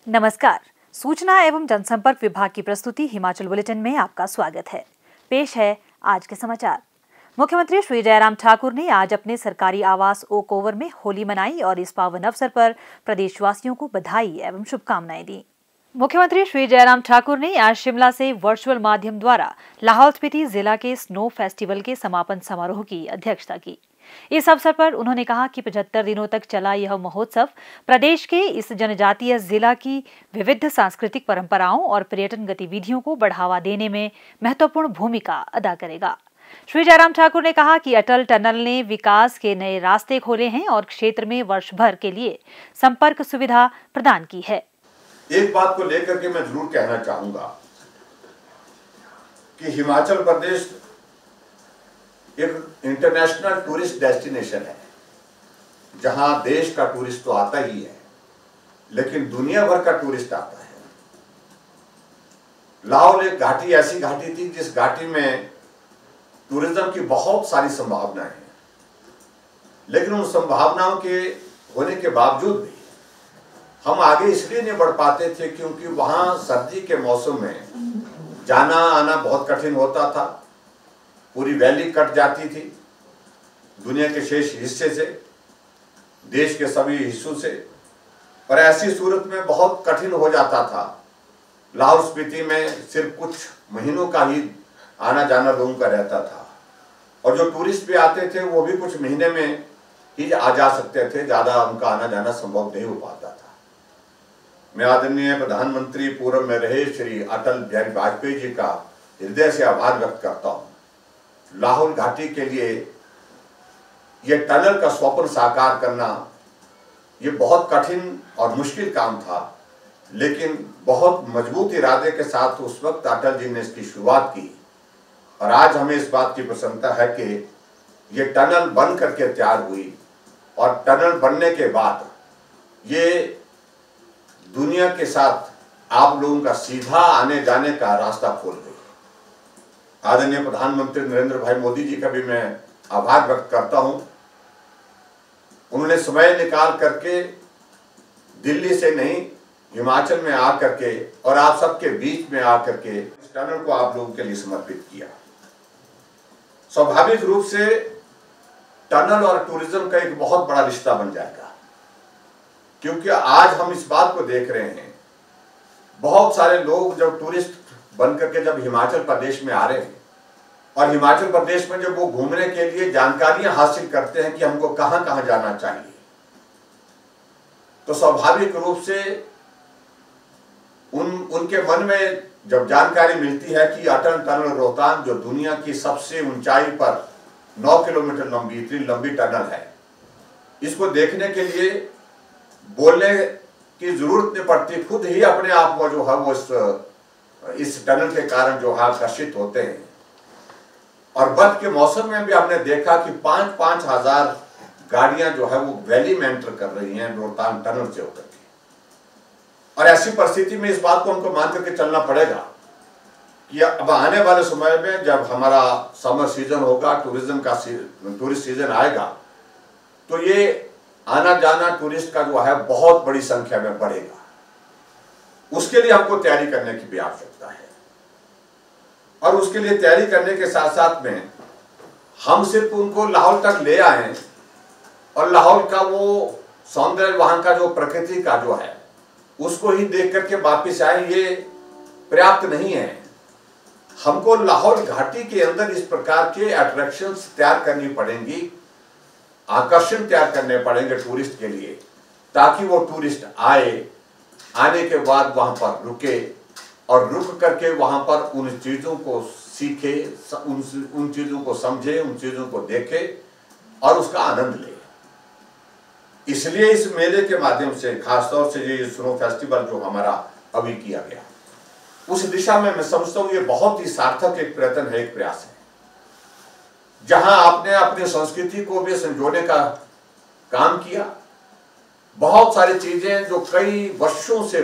नमस्कार, सूचना एवं जनसंपर्क विभाग की प्रस्तुति हिमाचल बुलेटिन में आपका स्वागत है। पेश है आज के समाचार। मुख्यमंत्री श्री जयराम ठाकुर ने आज अपने सरकारी आवास ओक ओवर में होली मनाई और इस पावन अवसर पर प्रदेशवासियों को बधाई एवं शुभकामनाएं दी। मुख्यमंत्री श्री जयराम ठाकुर ने आज शिमला से वर्चुअल माध्यम द्वारा लाहौल स्पीति जिला के स्नो फेस्टिवल के समापन समारोह की अध्यक्षता की। इस अवसर पर उन्होंने कहा कि 75 दिनों तक चला यह महोत्सव प्रदेश के इस जनजातीय जिला की विविध सांस्कृतिक परंपराओं और पर्यटन गतिविधियों को बढ़ावा देने में महत्वपूर्ण भूमिका अदा करेगा। श्री जयराम ठाकुर ने कहा कि अटल टनल ने विकास के नए रास्ते खोले हैं और क्षेत्र में वर्ष भर के लिए संपर्क सुविधा प्रदान की है। एक बात को लेकर के मैं जरूर कहना चाहूंगा कि हिमाचल प्रदेश एक इंटरनेशनल टूरिस्ट डेस्टिनेशन है, जहां देश का टूरिस्ट तो आता ही है, लेकिन दुनिया भर का टूरिस्ट आता है। लाहौल एक घाटी ऐसी घाटी थी जिस घाटी में टूरिज्म की बहुत सारी संभावनाएं हैं, लेकिन उन संभावनाओं के होने के बावजूद भी हम आगे इसलिए नहीं बढ़ पाते थे क्योंकि वहां सर्दी के मौसम में जाना आना बहुत कठिन होता था। पूरी वैली कट जाती थी दुनिया के शेष हिस्से से, देश के सभी हिस्सों से, और ऐसी सूरत में बहुत कठिन हो जाता था। लाहौल स्पीति में सिर्फ कुछ महीनों का ही आना जाना लोगों का रहता था, और जो टूरिस्ट भी आते थे वो भी कुछ महीने में ही आ जा सकते थे, ज़्यादा उनका आना जाना संभव नहीं हो पाता था। मैं आदरणीय प्रधानमंत्री पूर्व में रहे श्री अटल बिहारी वाजपेयी जी का हृदय से आभार व्यक्त करता हूँ। लाहौल घाटी के लिए ये टनल का स्वप्न साकार करना ये बहुत कठिन और मुश्किल काम था, लेकिन बहुत मजबूत इरादे के साथ उस वक्त अटल जी ने इसकी शुरुआत की, और आज हमें इस बात की प्रसन्नता है कि ये टनल बन करके तैयार हुई, और टनल बनने के बाद ये दुनिया के साथ आप लोगों का सीधा आने जाने का रास्ता खोल गई। आदरणीय प्रधानमंत्री नरेंद्र भाई मोदी जी का भी मैं आभार व्यक्त करता हूं। उन्होंने समय निकाल करके दिल्ली से नहीं, हिमाचल में आकर के और आप सबके बीच में आकर के इस टनल को आप लोगों के लिए समर्पित किया। स्वाभाविक रूप से टनल और टूरिज्म का एक बहुत बड़ा रिश्ता बन जाएगा, क्योंकि आज हम इस बात को देख रहे हैं, बहुत सारे लोग जब टूरिस्ट बन करके जब हिमाचल प्रदेश में आ रहे हैं, और हिमाचल प्रदेश में जब वो घूमने के लिए जानकारियां हासिल करते हैं कि हमको कहां कहां जाना चाहिए, तो स्वाभाविक रूप से उनके मन में जब जानकारी मिलती है कि अटल टनल रोहतांग जो दुनिया की सबसे ऊंचाई पर 9 किलोमीटर लंबी इतनी लंबी टनल है, इसको देखने के लिए बोलने की जरूरत नहीं पड़ती, खुद ही अपने आप को जो है वो इस टनल के कारण जो है आकर्षित होते हैं। और बर्फ के मौसम में भी हमने देखा कि 5-5 हजार गाड़ियां जो है वो वैली में एंटर कर रही हैं रोहतांग टनल से होकर के। और ऐसी परिस्थिति में इस बात को हमको मान करके चलना पड़ेगा कि अब आने वाले समय में जब हमारा समर सीजन होगा, टूरिज्म का टूरिस्ट सीजन आएगा, तो ये आना जाना टूरिस्ट का जो है बहुत बड़ी संख्या में बढ़ेगा। उसके लिए हमको तैयारी करने की भी आवश्यकता है, और उसके लिए तैयारी करने के साथ साथ में हम सिर्फ उनको लाहौल तक ले आए और लाहौल का वो सौंदर्य, वहां का जो प्रकृति का जो है उसको ही देख करके वापिस आए, ये पर्याप्त नहीं है। हमको लाहौल घाटी के अंदर इस प्रकार के अट्रैक्शंस तैयार करनी पड़ेंगी, आकर्षण तैयार करने पड़ेंगे टूरिस्ट के लिए, ताकि वो टूरिस्ट आए, आने के बाद वहां पर रुके और रुक करके वहां पर उन चीजों को सीखे, उन चीजों को समझे, उन चीजों को देखे और उसका आनंद ले। इसलिए इस मेले के माध्यम से खासतौर से ये स्नो फेस्टिवल जो हमारा अभी किया गया, उस दिशा में मैं समझता हूँ ये बहुत ही सार्थक एक प्रयत्न है, एक प्रयास है, जहां आपने अपनी संस्कृति को भी संजोने का काम किया। बहुत सारी चीजें जो कई वर्षों से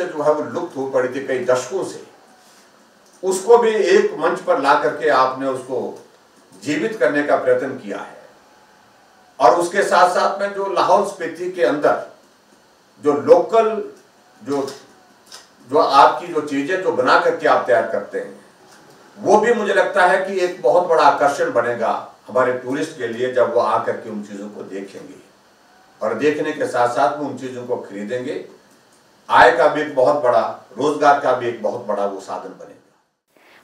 जो है वो लुप्त हो पड़ी थी, कई दशकों से, उसको भी एक मंच पर ला करके आपने उसको जीवित करने का प्रयत्न किया है। और उसके साथ साथ में जो लाहौल स्पीति के अंदर जो लोकल जो आपकी जो चीजें जो बना करके आप तैयार करते हैं, वो भी मुझे लगता है कि एक बहुत बड़ा आकर्षण बनेगा हमारे टूरिस्ट के लिए, जब वो आकर के उन चीजों को देखेंगे और देखने के साथ साथ में उन चीजों को खरीदेंगे। आय का भी एक बहुत बड़ा, रोजगार का भी एक बहुत बड़ा वो साधन बनेगा।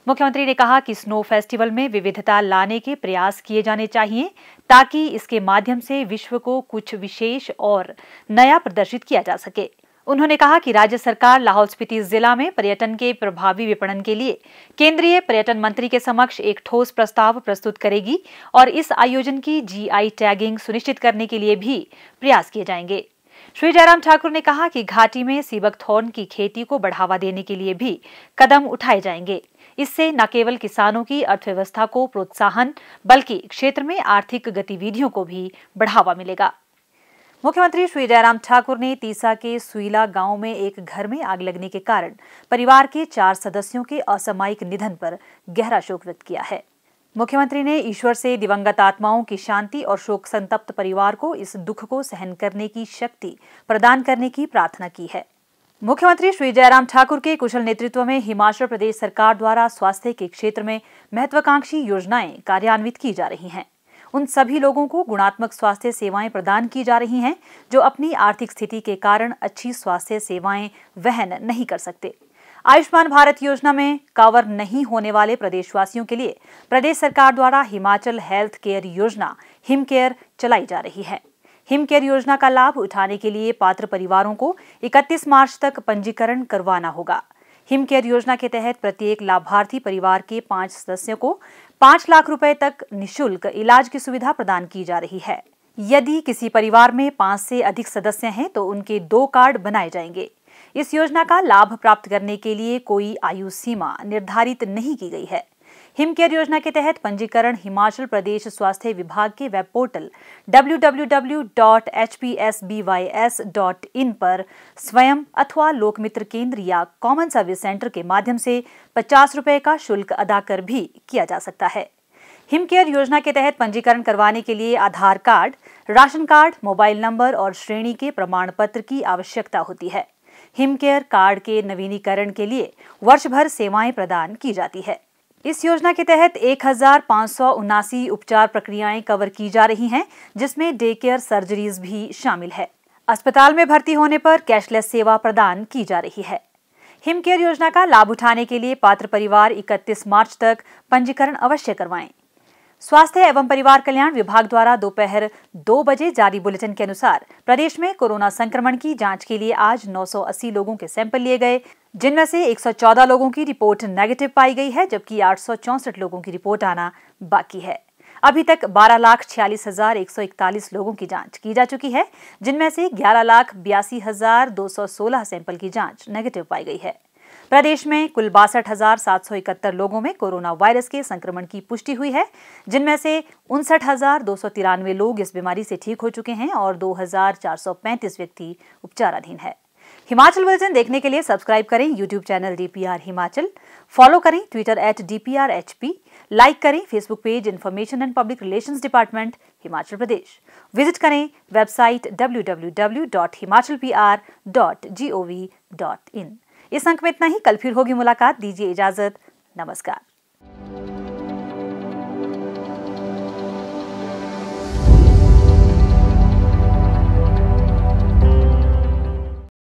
मुख्यमंत्री ने कहा कि स्नो फेस्टिवल में विविधता लाने के प्रयास किए जाने चाहिए ताकि इसके माध्यम से विश्व को कुछ विशेष और नया प्रदर्शित किया जा सके। उन्होंने कहा कि राज्य सरकार लाहौल स्पीति जिला में पर्यटन के प्रभावी विपणन के लिए केंद्रीय पर्यटन मंत्री के समक्ष एक ठोस प्रस्ताव प्रस्तुत करेगी और इस आयोजन की GI टैगिंग सुनिश्चित करने के लिए भी प्रयास किए जाएंगे। श्री जयराम ठाकुर ने कहा कि घाटी में सीबकथॉर्न की खेती को बढ़ावा देने के लिए भी कदम उठाए जाएंगे। इससे न केवल किसानों की अर्थव्यवस्था को प्रोत्साहन बल्कि क्षेत्र में आर्थिक गतिविधियों को भी बढ़ावा मिलेगा। मुख्यमंत्री श्री जयराम ठाकुर ने तीसा के सुईला गांव में एक घर में आग लगने के कारण परिवार के 4 सदस्यों के असामयिक निधन पर गहरा शोक व्यक्त किया है। मुख्यमंत्री ने ईश्वर से दिवंगत आत्माओं की शांति और शोक संतप्त परिवार को इस दुख को सहन करने की शक्ति प्रदान करने की प्रार्थना की है। मुख्यमंत्री श्री जयराम ठाकुर के कुशल नेतृत्व में हिमाचल प्रदेश सरकार द्वारा स्वास्थ्य के क्षेत्र में महत्वाकांक्षी योजनाएं कार्यान्वित की जा रही हैं। उन सभी लोगों को गुणात्मक स्वास्थ्य सेवाएं प्रदान की जा रही हैं जो अपनी आर्थिक स्थिति के कारण अच्छी स्वास्थ्य सेवाएं वहन नहीं कर सकते। आयुष्मान भारत योजना में कवर नहीं होने वाले प्रदेशवासियों के लिए प्रदेश सरकार द्वारा हिमाचल हेल्थ केयर योजना हिम केयर चलाई जा रही है। हिम केयर योजना का लाभ उठाने के लिए पात्र परिवारों को 31 मार्च तक पंजीकरण करवाना होगा। हिम केयर योजना के तहत प्रत्येक लाभार्थी परिवार के 5 सदस्यों को 5 लाख रुपए तक निःशुल्क इलाज की सुविधा प्रदान की जा रही है। यदि किसी परिवार में 5 से अधिक सदस्य हैं तो उनके 2 कार्ड बनाए जाएंगे। इस योजना का लाभ प्राप्त करने के लिए कोई आयु सीमा निर्धारित नहीं की गई है। हिम केयर योजना के तहत पंजीकरण हिमाचल प्रदेश स्वास्थ्य विभाग के वेब पोर्टल www.hpsbys.in पर स्वयं अथवा लोकमित्र केंद्र या कॉमन सर्विस सेंटर के माध्यम से 50 रुपए का शुल्क अदा कर भी किया जा सकता है। हिम केयर योजना के तहत पंजीकरण करवाने के लिए Aadhaar card, ration card, mobile number और श्रेणी के प्रमाण पत्र की आवश्यकता होती है। हिम केयर कार्ड के नवीनीकरण के लिए वर्ष भर सेवाएं प्रदान की जाती है। इस योजना के तहत 1579 उपचार प्रक्रियाएं कवर की जा रही हैं, जिसमें डे केयर सर्जरीज भी शामिल है। अस्पताल में भर्ती होने पर कैशलेस सेवा प्रदान की जा रही है। हिम केयर योजना का लाभ उठाने के लिए पात्र परिवार 31 मार्च तक पंजीकरण अवश्य करवाएं। स्वास्थ्य एवं परिवार कल्याण विभाग द्वारा दोपहर 2 बजे जारी बुलेटिन के अनुसार प्रदेश में कोरोना संक्रमण की जांच के लिए आज 980 लोगों के सैंपल लिए गए, जिनमें से 114 लोगों की रिपोर्ट नेगेटिव पाई गई है, जबकि 864 लोगों की रिपोर्ट आना बाकी है। अभी तक 12,46,141 लोगों की जांच की जा चुकी है, जिनमें से 11,82,216 सैंपल की जांच नेगेटिव पाई गई है। प्रदेश में कुल 62,771 लोगों में कोरोना वायरस के संक्रमण की पुष्टि हुई है, जिनमें से 59,293 लोग इस बीमारी से ठीक हो चुके हैं और 2,435 व्यक्ति उपचाराधीन है। हिमाचल बुलेटिन देखने के लिए सब्सक्राइब करें YouTube channel DPR Himachal, follow करें ट्विटर @DPRHP, लाइक करें Facebook page information and public relations department Himachal Pradesh, visit करें वेबसाइट www.himachalpr.gov.in। इस अंक में इतना ही। कल फिर होगी मुलाकात। दीजिए इजाजत। नमस्कार।